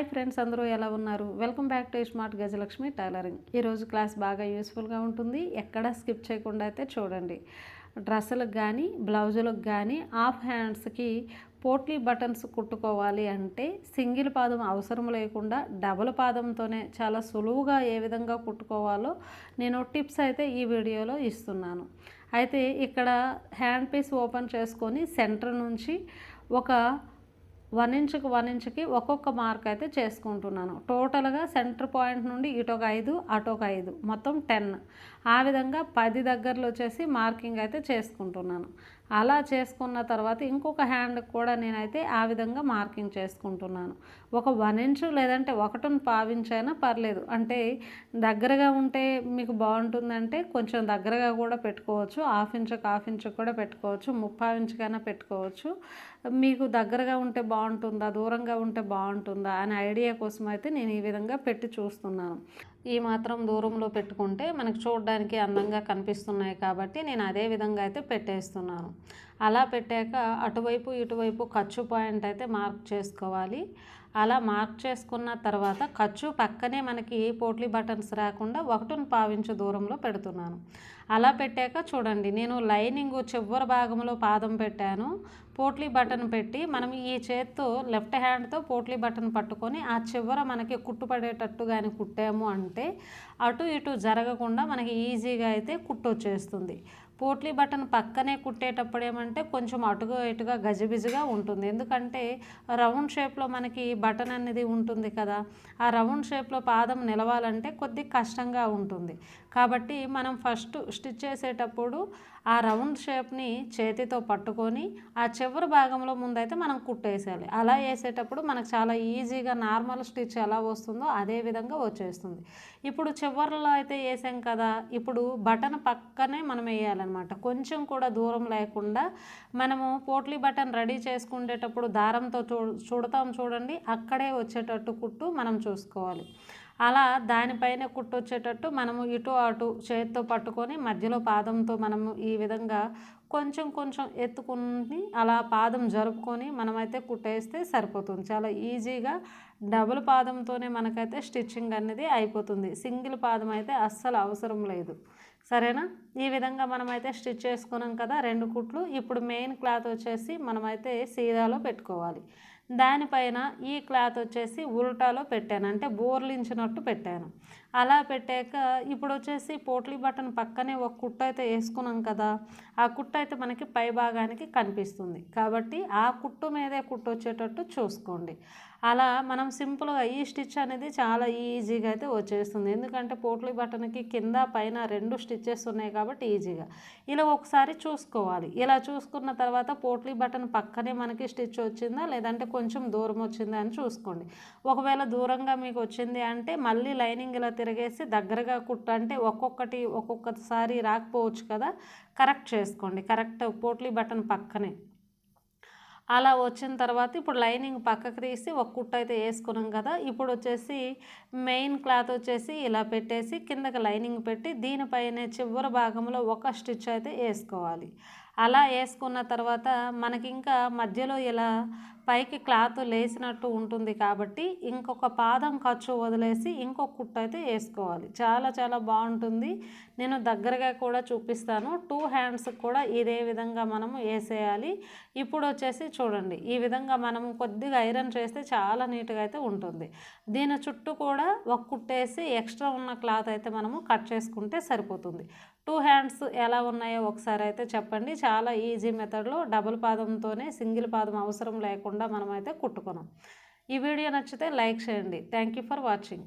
Friends, అందరూ ఎలా ఉన్నారు? Welcome back to smart Gajalakshmi tailoring. ఈరోజు క్లాస్ బాగా యూస్ఫుల్గా ఉంటుంది. ఎక్కడ స్కిప్ చేయకుండా అయితే చూడండి. డ్రెస్సులకు కానీ బ్లౌజులకు కానీ హాఫ్ హ్యాండ్స్కి పోట్లీ బటన్స్ కుట్టుకోవాలి అంటే సింగిల్ పాదం అవసరం లేకుండా డబుల్ పాదంతోనే చాలా సులువుగా ఏ విధంగా కుట్టుకోవాలో నేను టిప్స్ అయితే ఈ వీడియోలో ఇస్తున్నాను. అయితే ఇక్కడ హ్యాండ్ పీస్ ఓపెన్ చేసుకొని సెంటర్ నుంచి ఒక 1 ఇంచుకి 1 ఇంచుకి ఒక్కొక్క మార్క్ అయితే చేసుకుంటున్నాను. టోటల్గా సెంటర్ పాయింట్ నుండి ఇటొక 5 అటొక 5 మొత్తం 10. ఆ విధంగా 10 దగ్గరలో వచ్చేసి మార్కింగ్ అయితే చేసుకుంటున్నాను. అలా చేసుకున్న తర్వాత ఇంకొక హ్యాండ్కి కూడా నేనైతే ఆ విధంగా మార్కింగ్ చేసుకుంటున్నాను. ఒక 1 ఇంచు లేదంటే 1.25 ఇంచు అయినా పర్లేదు. అంటే దగ్గరగా ఉంటే మీకు బాగుంటుందంటే కొంచెం దగ్గరగా కూడా పెట్టుకోవచ్చు. హాఫ్ ఇంచు కూడా పెట్టుకోవచ్చు. 3/4 ఇంచుకైనా పెట్టుకోవచ్చు. మీకు దగ్గరగా ఉంటే బాగుంటుందా, దూరంగా ఉంటే బాగుంటుందా అనే ఐడియా కోసం అయితే నేను ఈ విధంగా పెట్టి చూస్తున్నాను. ఈ మాత్రం దూరంలో పెట్టుకుంటే మనకు చూడడానికి అందంగా కనిపిస్తున్నాయి కాబట్టి నేను అదే విధంగా అయితే పెట్టేస్తున్నాను. అలా పెట్టాక అటువైపు ఇటువైపు ఖర్చు పాయింట్ అయితే మార్క్ చేసుకోవాలి. అలా మార్క్ చేసుకున్న తర్వాత ఖర్చు పక్కనే మనకి పోట్లీ బటన్స్ రాకుండా 1.25 ఇంచు దూరంలో పెడుతున్నాను. అలా పెట్టాక చూడండి, నేను లైనింగ్ చివరి భాగంలో పాదం పెట్టాను. పోట్లీ బటన్ పెట్టి మనం ఈ చేత్తో లెఫ్ట్ హ్యాండ్తో పోట్లీ బటన్ పట్టుకొని ఆ చివర మనకి కుట్టుపడేటట్టు కానీ కుట్టాము అంటే అటు ఇటు జరగకుండా మనకి ఈజీగా అయితే కుట్టు వచ్చేస్తుంది. పోట్లీ బటన్ పక్కనే కుట్టేటప్పుడు ఏమంటే కొంచెం అటుగా ఇటుగా గజిబిజిగా ఉంటుంది. ఎందుకంటే రౌండ్ షేప్లో మనకి బటన్ అనేది ఉంటుంది కదా, ఆ రౌండ్ షేప్లో పాదం నిలవాలంటే కొద్దిగా కష్టంగా ఉంటుంది. కాబట్టి మనం ఫస్ట్ స్టిచ్ చేసేటప్పుడు ఆ రౌండ్ షేప్ని చేతితో పట్టుకొని ఆ చివరి భాగంలో ముందైతే మనం కుట్టేసేయాలి. అలా వేసేటప్పుడు మనకు చాలా ఈజీగా నార్మల్ స్టిచ్ ఎలా వస్తుందో అదే విధంగా వచ్చేస్తుంది. ఇప్పుడు చివరిలో అయితే వేసాం కదా, ఇప్పుడు బటన్ పక్కనే మనం వేయాలన్నమాట. కొంచెం కూడా దూరం లేకుండా మనము పోట్లీ బటన్ రెడీ చేసుకునేటప్పుడు దారంతో చుడతాం చూడండి, అక్కడే వచ్చేటట్టు కుట్టు మనం చూసుకోవాలి. అలా దానిపైన కుట్టు వచ్చేటట్టు మనము ఇటు అటు చేతితో పట్టుకొని మధ్యలో పాదంతో మనము ఈ విధంగా కొంచెం కొంచెం ఎత్తుకుని అలా పాదం జరుపుకొని మనమైతే కుట్టేస్తే సరిపోతుంది. చాలా ఈజీగా డబుల్ పాదంతోనే మనకైతే స్టిచ్చింగ్ అనేది అయిపోతుంది. సింగిల్ పాదం అయితే అస్సలు అవసరం లేదు. సరేనా? ఈ విధంగా మనమైతే స్టిచ్ చేసుకున్నాం కదా 2 కుట్లు. ఇప్పుడు మెయిన్ క్లాత్ వచ్చేసి మనమైతే సీదాలో పెట్టుకోవాలి. దానిపైన ఈ క్లాత్ వచ్చేసి ఉల్టాలో పెట్టాను, అంటే బోర్లించినట్టు పెట్టాను. అలా పెట్టాక ఇప్పుడు వచ్చేసి పోట్లీ బటన్ పక్కనే ఒక కుట్టు అయితే వేసుకున్నాం కదా, ఆ కుట్టు అయితే మనకి పై భాగానికి కనిపిస్తుంది. కాబట్టి ఆ కుట్టు మీదే కుట్టు వచ్చేటట్టు చూసుకోండి. అలా మనం సింపుల్గా ఈ స్టిచ్ అనేది చాలా ఈజీగా అయితే వచ్చేస్తుంది. ఎందుకంటే పోట్లీ బటన్కి కింద పైన 2 స్టిచ్చెస్ ఉన్నాయి కాబట్టి ఈజీగా ఇలా ఒకసారి చూసుకోవాలి. ఇలా చూసుకున్న తర్వాత పోట్లీ బటన్ పక్కనే మనకి స్టిచ్ వచ్చిందా లేదంటే కొంచెం దూరం వచ్చిందా అని చూసుకోండి. ఒకవేళ దూరంగా మీకు వచ్చింది అంటే మళ్ళీ లైనింగ్ ఇలా తిరిగేసి దగ్గరగా కుట్టు, అంటే ఒక్కొక్కసారి రాకపోవచ్చు కదా, కరెక్ట్ చేసుకోండి. కరెక్ట్ పోట్లీ బటన్ పక్కనే అలా వచ్చిన తర్వాత ఇప్పుడు లైనింగ్ పక్కకు తీసి ఒక కుట్టు అయితే వేసుకున్నాం కదా. ఇప్పుడు వచ్చేసి మెయిన్ క్లాత్ వచ్చేసి ఇలా పెట్టేసి కిందకి లైనింగ్ పెట్టి దీనిపైనే చివరి భాగంలో ఒక స్టిచ్ అయితే వేసుకోవాలి. అలా వేసుకున్న తర్వాత మనకి ఇంకా మధ్యలో ఇలా పైకి క్లాత్ లేసినట్టు ఉంటుంది కాబట్టి ఇంకొక పాదం ఖర్చు వదిలేసి ఇంకొక కుట్టు అయితే వేసుకోవాలి. చాలా చాలా బాగుంటుంది. నేను దగ్గరగా కూడా చూపిస్తాను. 2 హ్యాండ్స్కి కూడా ఇదే విధంగా మనము వేసేయాలి. ఇప్పుడు వచ్చేసి చూడండి, ఈ విధంగా మనము కొద్దిగా ఐరన్ చేస్తే చాలా నీట్గా అయితే ఉంటుంది. దీని చుట్టూ కూడా ఒక కుట్టేసి ఎక్స్ట్రా ఉన్న క్లాత్ అయితే మనము కట్ చేసుకుంటే సరిపోతుంది. 2 హ్యాండ్స్ ఎలా ఉన్నాయో ఒకసారి అయితే చెప్పండి. చాలా ఈజీ మెథడ్లో డబుల్ పాదంతోనే సింగిల్ పాదం అవసరం లేకుండా మనమైతే కుట్టుకున్నాం. ఈ వీడియో నచ్చితే లైక్ చేయండి. Thank you for watching.